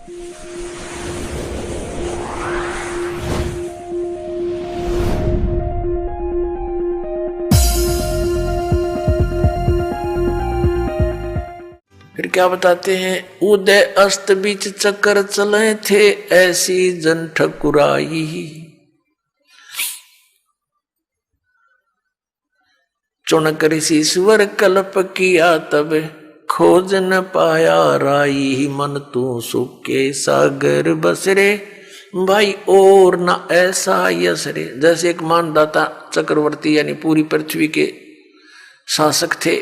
फिर क्या बताते हैं, उदय अस्त बीच चक्कर चले थे, ऐसी जन ठकुराई। चुनक ऋषि स्वर कल्प किया, तब खोज न पाया राई। मन तू सुख के सागर बसरे, भाई और न ऐसा यश रे। जैसे एक मानदाता चक्रवर्ती यानी पूरी पृथ्वी के शासक थे,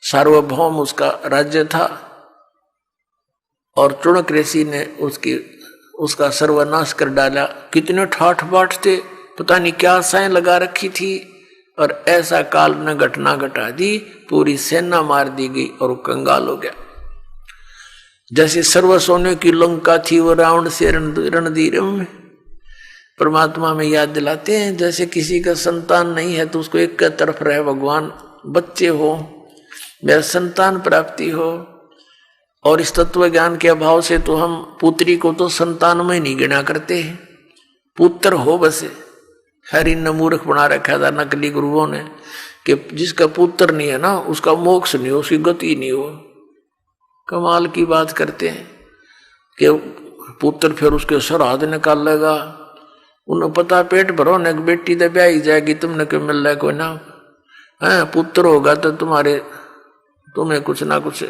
सार्वभौम उसका राज्य था, और चुनक ऋषि ने उसका सर्वनाश कर डाला। कितने ठाठ बाट थे, पता नहीं क्या आशाएं लगा रखी थी, और ऐसा काल ने घटना घटा दी, पूरी सेना मार दी गई और वो कंगाल हो गया। जैसे सर्व सोने की लंका थी, वो रावण से रणधीर में परमात्मा में याद दिलाते हैं। जैसे किसी का संतान नहीं है तो उसको एक तरफ रहे भगवान, बच्चे हो, मेरा संतान प्राप्ति हो। और इस तत्व ज्ञान के अभाव से तो हम पुत्री को तो संतान में नहीं गिना करते हैं, पुत्र हो बस। हरि ने मूर्ख बना रखा था नकली गुरुओं ने कि जिसका पुत्र नहीं है ना, उसका मोक्ष नहीं हो, उसकी गति नहीं हो। कमाल की बात करते हैं कि पुत्र फिर उसके श्राद्ध निकालेगा। उन्हें पता पेट भरो न बेटी तो ब्याही जाएगी, तुमने क्यों मिल रहा है कोई ना है, पुत्र होगा तो तुम्हें कुछ ना कुछ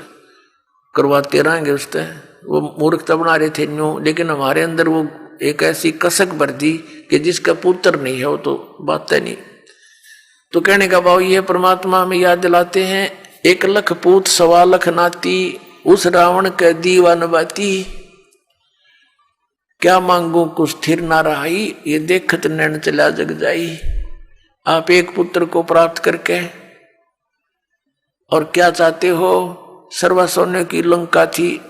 करवाते रहेंगे उससे। वो मूर्खता बना रहे थे न्यू, लेकिन हमारे अंदर वो एक ऐसी कसक भर दी कि जिसका पुत्र नहीं है वो तो बात है नहीं। तो कहने का भाव ये परमात्मा में याद दिलाते हैं, 1 लख पूत 1.25 लाख नाती, उस रावण के दीवान बाती। क्या मांगू कुछ स्थिर ना रहाई, ये देखत नैन चला जग जाई। आप एक पुत्र को प्राप्त करके और क्या चाहते हो, सर्व सोने की लंका थी,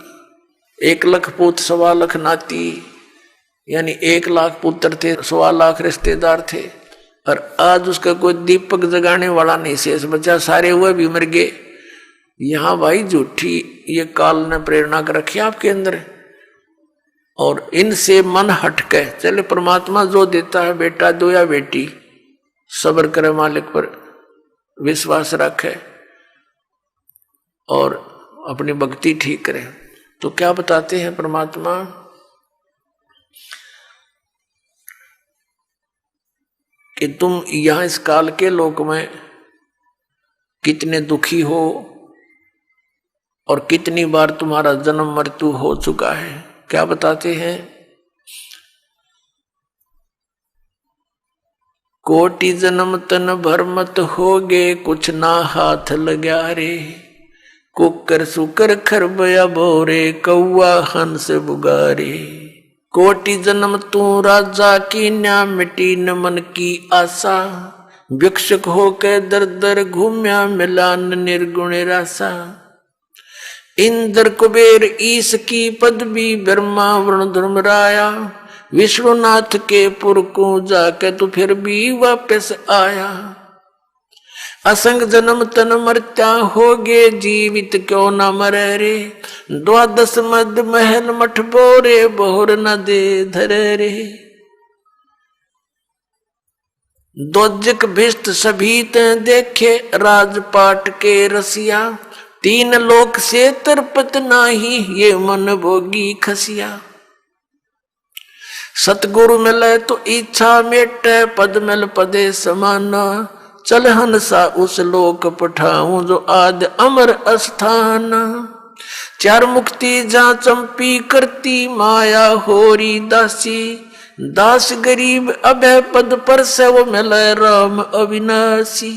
1 लख पूत 1.25 लाख नाती, यानी 1 लाख पुत्र थे, 1.25 लाख रिश्तेदार थे, और आज उसका कोई दीपक जगाने वाला नहीं शेष बचा, सारे हुए भी मर गए। यहां भाई झूठी ये काल ने प्रेरणा कर रखी आपके अंदर, और इनसे मन हटके चले। परमात्मा जो देता है, बेटा दो या बेटी, सब्र करे, मालिक पर विश्वास रखे और अपनी भक्ति ठीक करे। तो क्या बताते हैं परमात्मा कि तुम यहां इस काल के लोक में कितने दुखी हो और कितनी बार तुम्हारा जन्म मृत्यु हो चुका है। क्या बताते हैं, कोटि जन्म तन भरमत होगे, कुछ ना हाथ लग्या रे। कुकर सुकर खरबया बोरे, कौआ हंस बुगारे। कोटि जन्म तू राजा की न्या, मिटी न मन की आशा। भिक्षुक होके दर दर घूम्या, मिलान निर्गुण रासा। इंद्र कुबेर ईश की पदवी, ब्रह्मा वरुण धर्मराया। विष्णुनाथ के पुर को जाके तू फिर भी वापस आया। असंग जन्म तन मरत्या होगे, जीवित क्यों न मरे रे। 12 मद महल मठ बोरे, बोर न दे धरे रे। दोजक भिष्ट सभी ते देखे, राजपाट के रसिया। 3 लोक से तरपत नाही, ये मन भोगी खसिया। सतगुरु मिले तो इच्छा मेटे, पद मिल पदे समाना। चल हंसा उस लोक पठाऊं, जो आद अमर अस्थान। 4 मुक्ति जहाँ चंपी करती, माया होरी दासी। दास गरीब अभय पद पर से, वो मिले राम अविनाशी।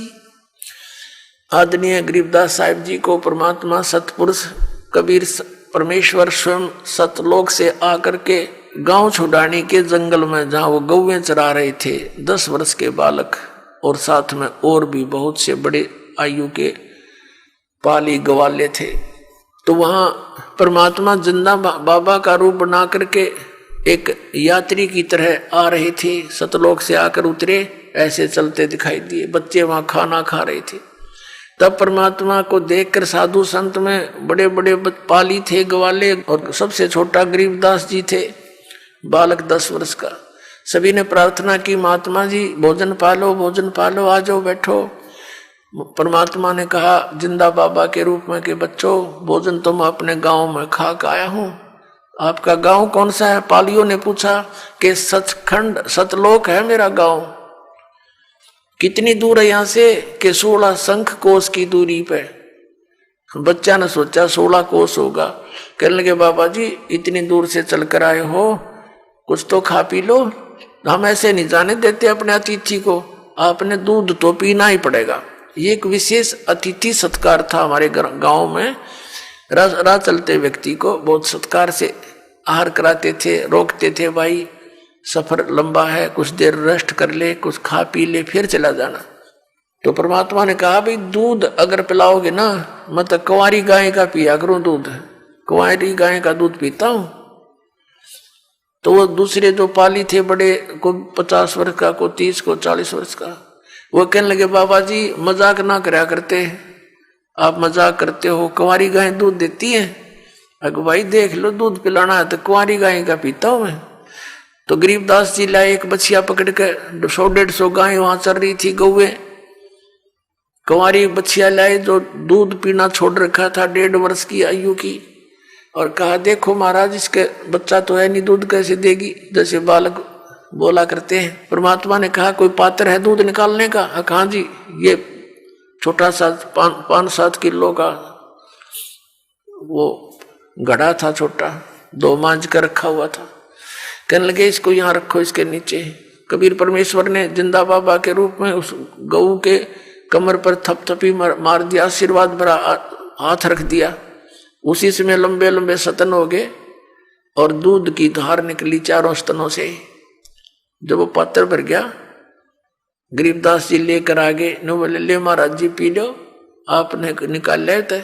आदरणीय गरीबदास साहिब जी को परमात्मा सतपुरुष कबीर परमेश्वर स्वयं सतलोक से आकर के गांव छुड़ाने के जंगल में, जहां वो गौवें चरा रहे थे, 10 वर्ष के बालक और साथ में और भी बहुत से बड़े आयु के पाली गवाले थे। तो वहां परमात्मा जिंदा बाबा का रूप बना करके एक यात्री की तरह आ रहे थे, सतलोक से आकर उतरे, ऐसे चलते दिखाई दिए। बच्चे वहां खाना खा रहे थे। तब परमात्मा को देखकर साधु संत में बड़े बड़े पाली थे, ग्वाले, और सबसे छोटा गरीबदास जी थे, बालक 10 वर्ष का। सभी ने प्रार्थना की, महात्मा जी भोजन पालो, भोजन पालो, आ जाओ बैठो। परमात्मा ने कहा जिंदा बाबा के रूप में कि बच्चों, भोजन तो मैं अपने गांव में खा के आया हूं। आपका गांव कौन सा है? पालियों ने पूछा कि सचखंड, सतलोक है मेरा गांव। कितनी दूर है यहां से? कि 16 शंख कोस की दूरी पे। बच्चा ने सोचा 16 कोस होगा। कहने लगे बाबा जी इतनी दूर से चलकर आए हो, कुछ तो खा पी लो। हम ऐसे नहीं जाने देते अपने अतिथि को, आपने दूध तो पीना ही पड़ेगा। ये एक विशेष अतिथि सत्कार था हमारे गांव में। राह चलते व्यक्ति को बहुत सत्कार से आहार कराते थे, रोकते थे, भाई सफर लंबा है, कुछ देर रेस्ट कर ले, कुछ खा पी ले, फिर चला जाना। तो परमात्मा ने कहा भाई दूध अगर पिलाओगे ना, मैं तो कुंवारी गाय का पिया करूं दूध, कुंवारी गाय का दूध पीता हूं। तो वो दूसरे जो पाली थे बड़े, को 50 वर्ष का, को 30, को 40 वर्ष का, वो कहने लगे बाबा जी मजाक ना करा करते, आप मजाक करते हो, कुंवारी गाय दूध देती है। अगर भाई देख लो दूध पिलाना है तो कुंवारी गाय का पीता हूं मैं। तो गरीबदास जी लाए एक बछिया पकड़ के, 100-150 गाय वहां चल रही थी, गौवे। कुंवारी बछिया लाए जो दूध पीना छोड़ रखा था 1.5 वर्ष की आयु की, और कहा देखो महाराज इसके बच्चा तो है नहीं, दूध कैसे देगी, जैसे बालक बोला करते हैं। परमात्मा ने कहा कोई पात्र है दूध निकालने का? कहा जी ये छोटा सा 5-7 किलो का वो घड़ा था, छोटा 2 मांझ कर रखा हुआ था। कहने लगे इसको यहाँ रखो, इसके नीचे। कबीर परमेश्वर ने जिंदा बाबा के रूप में उस गऊ के कमर पर थपथपी मार दिया, आशीर्वाद भरा हाथ रख दिया। उसी समय लंबे लंबे सतन हो गए और दूध की धार निकली 4 स्तनों से। जब वो पात्र भर गया, गरीबदास जी लेकर आगे, नो बोले ले महाराज जी पी लो, आपने निकाल लेते।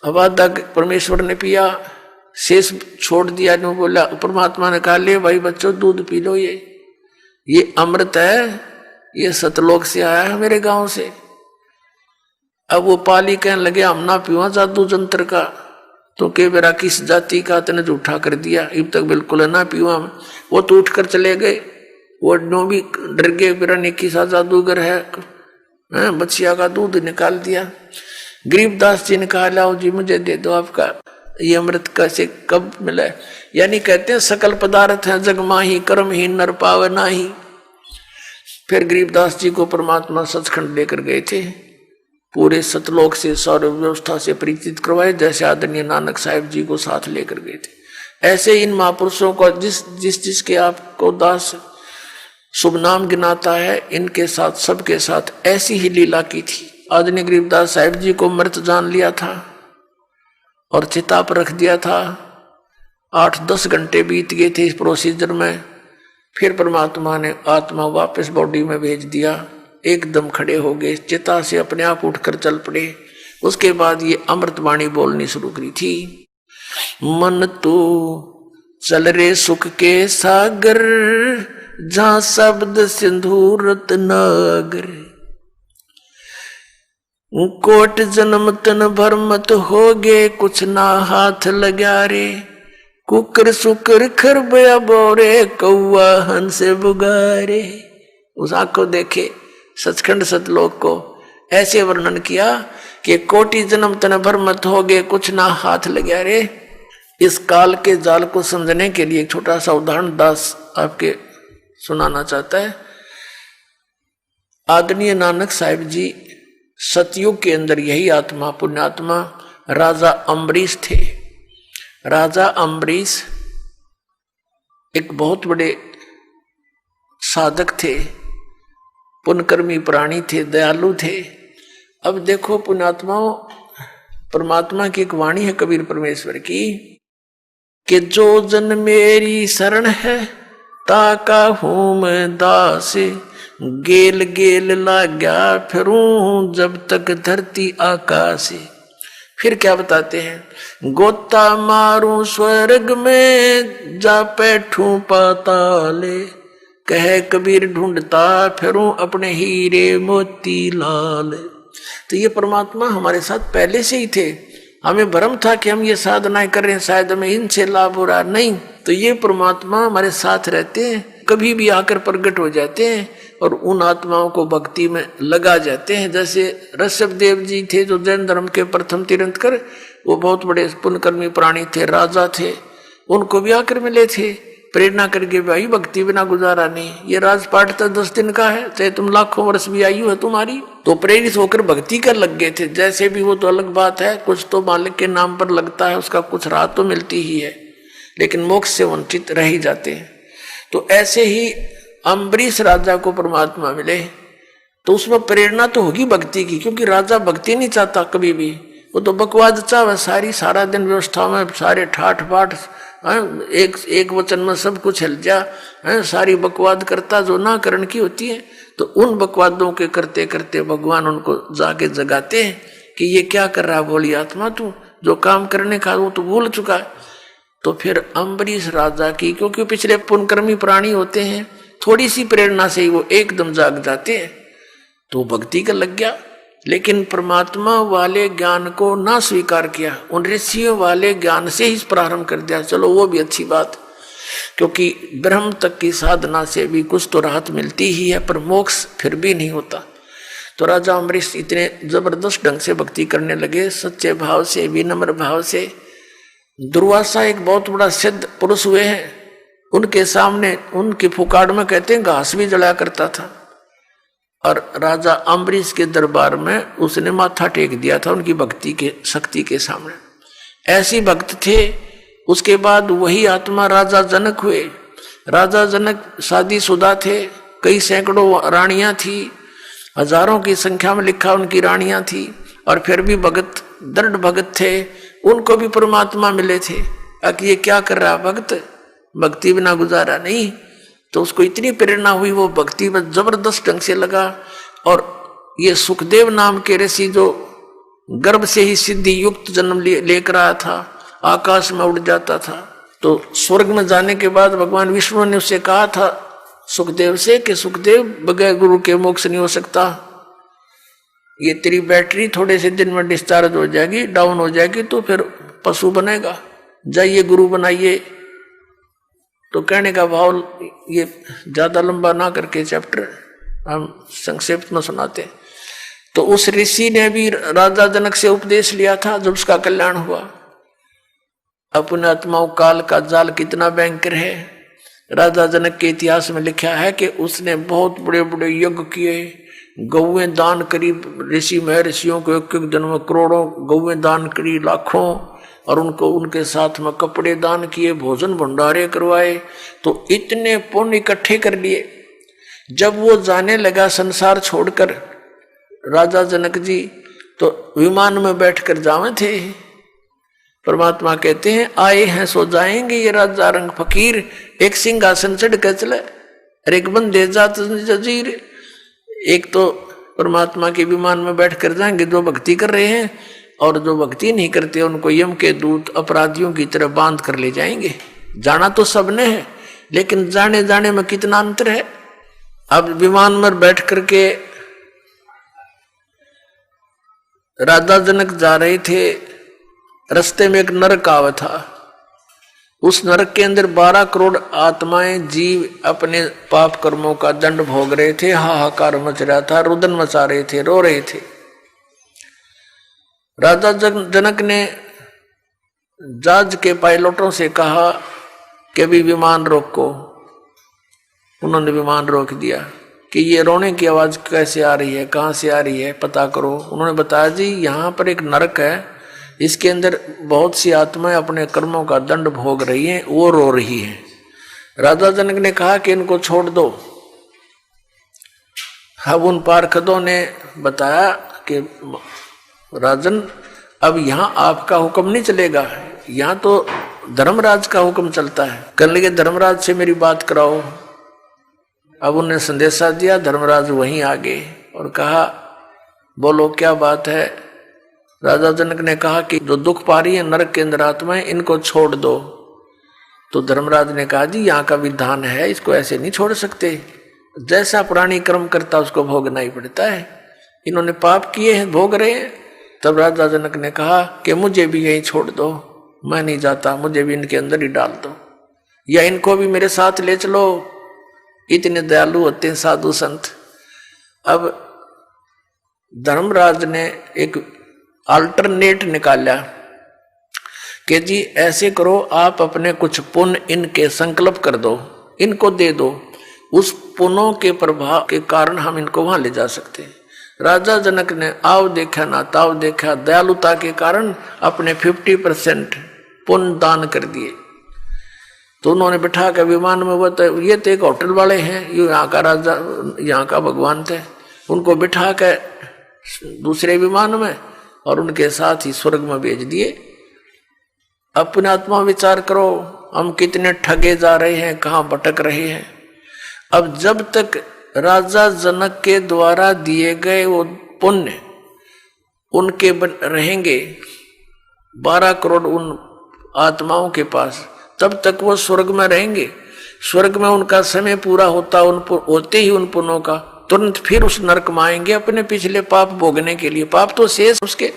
अब आधा परमेश्वर ने पिया, शेष छोड़ दिया। नो बोला, परमात्मा ने कहा ले भाई बच्चों दूध पी लो, ये अमृत है, ये सतलोक से आया है मेरे गांव से। अब वो पाली कहने लगे हम ना पीवा जादू जंत्र का, तो के बेरा किस जाति का तने झूठा कर दिया, अब तक बिल्कुल ना पीवा। वो तो उठकर चले गए, वो नो भी डर गए, मेरा निकी सा जादूगर है, बच्चिया का दूध निकाल दिया। गरीबदास जी ने कहा लाओ जी मुझे दे दो आपका ये अमृत, कैसे कब मिला? यानी कहते हैं सकल पदार्थ है जग माही, कर्म ही नर पावे नाही। फिर गरीबदास जी को परमात्मा सचखंड लेकर गए थे, पूरे सतलोक से सारी व्यवस्था से परिचित करवाए, जैसे आदरणीय नानक साहिब जी को साथ लेकर गए थे। ऐसे इन महापुरुषों को जिसके आपको दास शुभ नाम गिनाता है, इनके साथ सबके साथ ऐसी ही लीला की थी। आदरणीय गरीबदास साहिब जी को मृत जान लिया था और चिता पर रख दिया था। 8-10 घंटे बीत गए थे इस प्रोसीजर में। फिर परमात्मा ने आत्मा वापस बॉडी में भेज दिया, एकदम खड़े हो गए, चिता से अपने आप उठकर चल पड़े। उसके बाद ये अमृतवाणी बोलनी शुरू करी थी। मन तू चल रे सुख के सागर, जहां शब्द सिंधु रत्नागर, कोट जन्म तन भर मत होगे, कुछ ना हाथ लगा रे, कुकर सुकर खरबया बोरे, कौआ हंस बुगारे। उस आंख को देखे सचखंड सतलोक को ऐसे वर्णन किया कि कोटि जन्म तन भर मत होगे, कुछ ना हाथ लगा रे। इस काल के जाल को समझने के लिए एक छोटा सा उदाहरण दास आपके सुनाना चाहता है। आदरणीय नानक साहिब जी सतयुग के अंदर यही आत्मा, पुण्यात्मा राजा अम्बरीश थे। राजा अम्बरीश एक बहुत बड़े साधक थे, पुण्यकर्मी प्राणी थे, दयालु थे। अब देखो पुण्यात्माओं, परमात्मा की एक वाणी है कबीर परमेश्वर की कि जो जन मेरी शरण है, ताका हूं मैं दास, गेल गेल लाग्या फिरूं जब तक धरती आकाश। फिर क्या बताते हैं, गोता मारूं स्वर्ग में, जा बैठूं पाताले, कहे कबीर ढूंढता फिरूं अपने हीरे मोती लाल। तो ये परमात्मा हमारे साथ पहले से ही थे। हमें भ्रम था कि हम ये साधनाएं कर रहे हैं, शायद हमें इनसे लाभ हो रहा, नहीं। तो ये परमात्मा हमारे साथ रहते हैं, कभी भी आकर प्रकट हो जाते हैं और उन आत्माओं को भक्ति में लगा जाते हैं। जैसे ऋषभ देव जी थे जो जैन धर्म के प्रथम तीर्थंकर, वो बहुत बड़े पुण्यकर्मी प्राणी थे, राजा थे, उनको भी आकर मिले थे, प्रेरणा करके भाई भक्ति बिना गुजारा नहीं, ये राजपाट तो 10 दिन का है, चाहे तुम लाखों वर्ष भी आयु है तुम्हारी। तो प्रेरित होकर भक्ति कर लग गए थे। जैसे भी वो तो अलग बात है, कुछ तो मालिक के नाम पर लगता है, उसका कुछ राहत तो मिलती ही है, लेकिन मोक्ष से वंचित रह ही जाते हैं। तो ऐसे ही अम्बरीश राजा को परमात्मा मिले, तो उसमें प्रेरणा तो होगी भक्ति की, क्योंकि राजा भक्ति नहीं चाहता कभी भी, वो तो बकवाद चाहे सारा दिन व्यवस्था में सारे ठाठ बाट, एक वचन में सब कुछ हिल जा, सारी बकवाद करता जो ना करण की होती है। तो उन बकवादों के करते करते भगवान उनको जाके जगाते हैं कि ये क्या कर रहा भोली आत्मा, तू जो काम करने का वो तो भूल चुका है। तो फिर अम्बरीश राजा की, क्योंकि पिछले पुण्यकर्मी प्राणी होते हैं, थोड़ी सी प्रेरणा से ही वो एकदम जाग जाते हैं, तो भक्ति का लग गया। लेकिन परमात्मा वाले ज्ञान को ना स्वीकार किया, उन ऋषियों वाले ज्ञान से ही प्रारंभ कर दिया। चलो वो भी अच्छी बात, क्योंकि ब्रह्म तक की साधना से भी कुछ तो राहत मिलती ही है, पर मोक्ष फिर भी नहीं होता। तो राजा अम्बरीश इतने जबरदस्त ढंग से भक्ति करने लगे, सच्चे भाव से, विनम्र भाव से। दुर्वासा एक बहुत बड़ा सिद्ध पुरुष हुए हैं, उनके सामने उनकी फुकाड़ में कहते हैं घास भी जलाया करता था, और राजा अम्बरीश के दरबार में उसने माथा टेक दिया था उनकी भक्ति के शक्ति के सामने। ऐसी भक्त थे। उसके बाद वही आत्मा राजा जनक हुए। राजा जनक शादीशुदा थे, कई सैकड़ों रानियां थी, हजारों की संख्या में लिखा उनकी रानियां थी, और फिर भी भगत, दृढ़ भगत थे। उनको भी परमात्मा मिले थे कि ये क्या कर रहा भक्त, भक्ति बिना गुजारा नहीं। तो उसको इतनी प्रेरणा हुई, वो भक्ति में जबरदस्त ढंग से लगा। और ये सुखदेव नाम के ऋषि जो गर्भ से ही सिद्धि युक्त जन्म लेकर आया था, आकाश में उड़ जाता था, तो स्वर्ग में जाने के बाद भगवान विष्णु ने उससे कहा था सुखदेव से कि सुखदेव बगैर गुरु के मोक्ष नहीं हो सकता, ये तेरी बैटरी थोड़े से दिन में डिस्चार्ज हो जाएगी, डाउन हो जाएगी, तो फिर पशु बनेगा, जाइए गुरु बनाइए। तो कहने का भाव, ये ज्यादा लंबा ना करके चैप्टर हम संक्षेप में सुनाते। तो उस ऋषि ने भी राजा जनक से उपदेश लिया था जब उसका कल्याण हुआ। अपने आत्माओं काल का जाल कितना भयंकर है। राजा जनक के इतिहास में लिखा है कि उसने बहुत बड़े बड़े यज्ञ किए, गौएं दान करी, ऋषि महर्षियों को एक एक दिन में करोड़ों गौएं दान करी, लाखों, और उनको उनके साथ में कपड़े दान किए, भोजन भंडारे करवाए। तो इतने पुण्य इकट्ठे कर लिए। जब वो जाने लगा संसार छोड़कर राजा जनक जी, तो विमान में बैठकर जावे थे। परमात्मा कहते हैं आए हैं सो जाएंगे ये राजा रंग फकीर, एक सिंहासन चढ़ कर चले और एक बंदे जात जजीर। एक तो परमात्मा के विमान में बैठ कर जाएंगे जो भक्ति कर रहे हैं, और जो भक्ति नहीं करते उनको यम के दूत अपराधियों की तरह बांध कर ले जाएंगे। जाना तो सबने है, लेकिन जाने जाने में कितना अंतर है। अब विमान में बैठ करके राजा जनक जा रहे थे, रास्ते में एक नरक आवा था। उस नरक के अंदर 12 करोड़ आत्माएं जीव अपने पाप कर्मों का दंड भोग रहे थे। हाहाकार मच रहा था, रुदन मचा रहे थे, रो रहे थे। राजा जनक ने जहाज के पायलटों से कहा कि अभी विमान रोको। उन्होंने विमान रोक दिया कि ये रोने की आवाज कैसे आ रही है, कहाँ से आ रही है, पता करो। उन्होंने बताया जी यहाँ पर एक नरक है, इसके अंदर बहुत सी आत्माएं अपने कर्मों का दंड भोग रही हैं, वो रो रही हैं। राजा जनक ने कहा कि इनको छोड़ दो। अब उन पार्षदों ने बताया कि राजन अब यहाँ आपका हुक्म नहीं चलेगा, यहाँ तो धर्मराज का हुक्म चलता है। कहने लगे धर्मराज से मेरी बात कराओ। अब उन्हें संदेशा दिया, धर्मराज वहीं आ गए और कहा बोलो क्या बात है। राजा जनक ने कहा कि जो दुख पा रही है नरक के अंदर आत्माएं, इनको छोड़ दो। तो धर्मराज ने कहा जी यहाँ का विधान है, इसको ऐसे नहीं छोड़ सकते, जैसा प्राणी कर्म करता उसको भोगना ही पड़ता है। इन्होंने पाप किए हैं, भोग रहे हैं। तब राजा जनक ने कहा कि मुझे भी यहीं छोड़ दो, मैं नहीं जाता, मुझे भी इनके अंदर ही डाल दो, या इनको भी मेरे साथ ले चलो। इतने दयालु होते हैं साधु संत। अब धर्मराज ने एक अल्टरनेट निकाला कि जी ऐसे करो, आप अपने कुछ पुण्य इनके संकल्प कर दो, इनको दे दो, उस पुण्यों के प्रभाव के कारण हम इनको वहां ले जा सकते हैं। राजा जनक ने आव देखा ना ताव देखा, दयालुता के कारण अपने 50% पुण्य दान कर दिए। तो उन्होंने बिठा के विमान में, वो तो ये तो एक होटल वाले हैं, ये यहाँ का राजा, यहाँ का भगवान थे, उनको बिठा के दूसरे विमान में और उनके साथ ही स्वर्ग में भेज दिए। अपने आत्मा विचार करो, हम कितने ठगे जा रहे हैं, कहाँ भटक रहे हैं। अब जब तक राजा जनक के द्वारा दिए गए वो पुण्य उनके रहेंगे 12 करोड़ उन आत्माओं के पास, तब तक वो स्वर्ग में रहेंगे। स्वर्ग में उनका समय पूरा होते ही उन पुण्यों का तुरंत फिर उस नरक में आएंगे अपने पिछले पाप भोगने के लिए। पाप तो शेष उसके।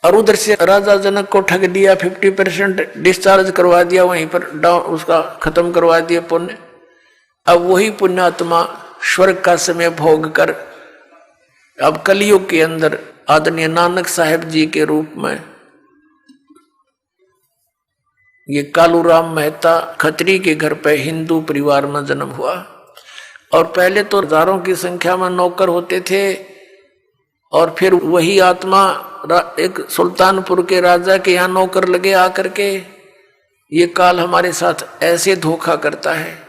और उधर से राजा जनक को ठग दिया, 50% डिस्चार्ज करवा दिया, वहीं पर डाउन उसका खत्म करवा दिया पुण्य। अब वही पुण्यात्मा स्वर्ग का समय भोग कर अब कलयुग के अंदर आदरणीय नानक साहेब जी के रूप में ये कालूराम मेहता खत्री के घर पे हिंदू परिवार में जन्म हुआ। और पहले तो हजारों की संख्या में नौकर होते थे, और फिर वही आत्मा एक सुल्तानपुर के राजा के यहाँ नौकर लगे आकर के। ये काल हमारे साथ ऐसे धोखा करता है।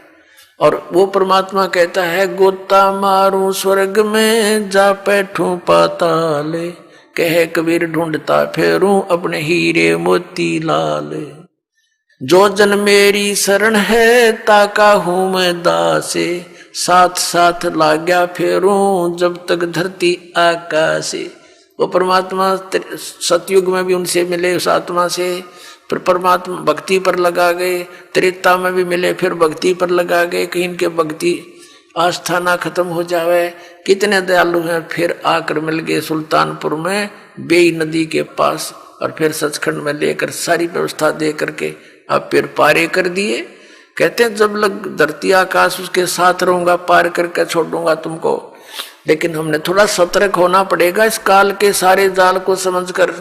और वो परमात्मा कहता है, गोता मारूं स्वर्ग में जा बैठूं पाताले, कहे कबीर ढूंढता फेरूं अपने हीरे मोती लाल। जो जन मेरी शरण है ताका हूं मैं दासे, साथ साथ लाग्या फेरूं जब तक धरती आकाशे। वो परमात्मा सतयुग में भी उनसे मिले उस आत्मा से, फिर परमात्मा भक्ति पर लगा गए, त्रेता में भी मिले फिर भक्ति पर लगा गए, कहीं इनके भक्ति आस्था ना खत्म हो जावे। कितने दयालु हैं। फिर आकर मिल गए सुल्तानपुर में बेई नदी के पास, और फिर सचखंड में लेकर सारी व्यवस्था दे करके अब फिर पारे कर दिए। कहते हैं जब लग धरती आकाश उसके साथ रहूंगा, पार करके छोड़ूंगा तुमको। लेकिन हमने थोड़ा सतर्क होना पड़ेगा इस काल के सारे जाल को समझकर।